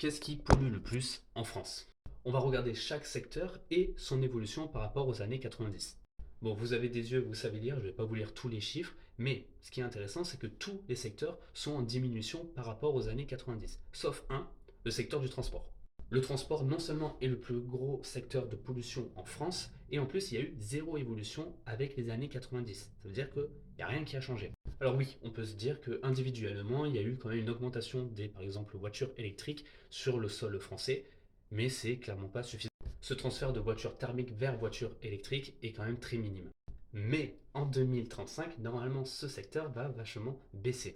Qu'est-ce qui pollue le plus en France? On va regarder chaque secteur et son évolution par rapport aux années 90. Bon, vous avez des yeux, vous savez lire, je ne vais pas vous lire tous les chiffres, mais ce qui est intéressant, c'est que tous les secteurs sont en diminution par rapport aux années 90, sauf un, le secteur du transport. Le transport, non seulement est le plus gros secteur de pollution en France, et en plus, il y a eu zéro évolution avec les années 90. Ça veut dire qu'il n'y a rien qui a changé. Alors oui, on peut se dire qu'individuellement, il y a eu quand même une augmentation des, par exemple, voitures électriques sur le sol français, mais c'est clairement pas suffisant. Ce transfert de voitures thermiques vers voitures électriques est quand même très minime. Mais en 2035, normalement, ce secteur va vachement baisser.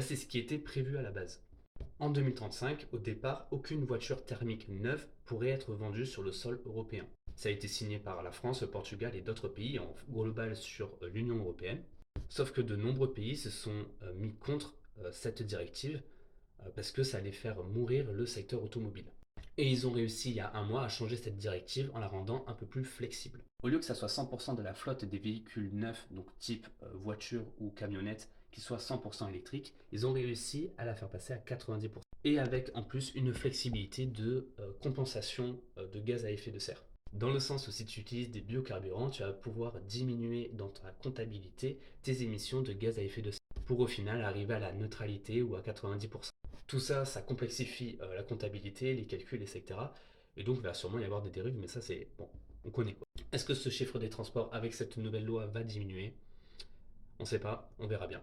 C'est ce qui était prévu à la base. En 2035, au départ, aucune voiture thermique neuve pourrait être vendue sur le sol européen. Ça a été signé par la France, le Portugal et d'autres pays en global sur l'Union européenne. Sauf que de nombreux pays se sont mis contre cette directive parce que ça allait faire mourir le secteur automobile. Et ils ont réussi il y a un mois à changer cette directive en la rendant un peu plus flexible. Au lieu que ça soit 100% de la flotte des véhicules neufs, donc type voiture ou camionnette, qui soit 100% électrique, ils ont réussi à la faire passer à 90%. Et avec en plus une flexibilité de compensation de gaz à effet de serre. Dans le sens où si tu utilises des biocarburants, tu vas pouvoir diminuer dans ta comptabilité tes émissions de gaz à effet de serre pour au final arriver à la neutralité ou à 90%. Tout ça, ça complexifie la comptabilité, les calculs, etc. Et donc, il va sûrement y avoir des dérives, mais ça, c'est bon, on connaît quoi. Est-ce que ce chiffre des transports avec cette nouvelle loi va diminuer? On ne sait pas, on verra bien.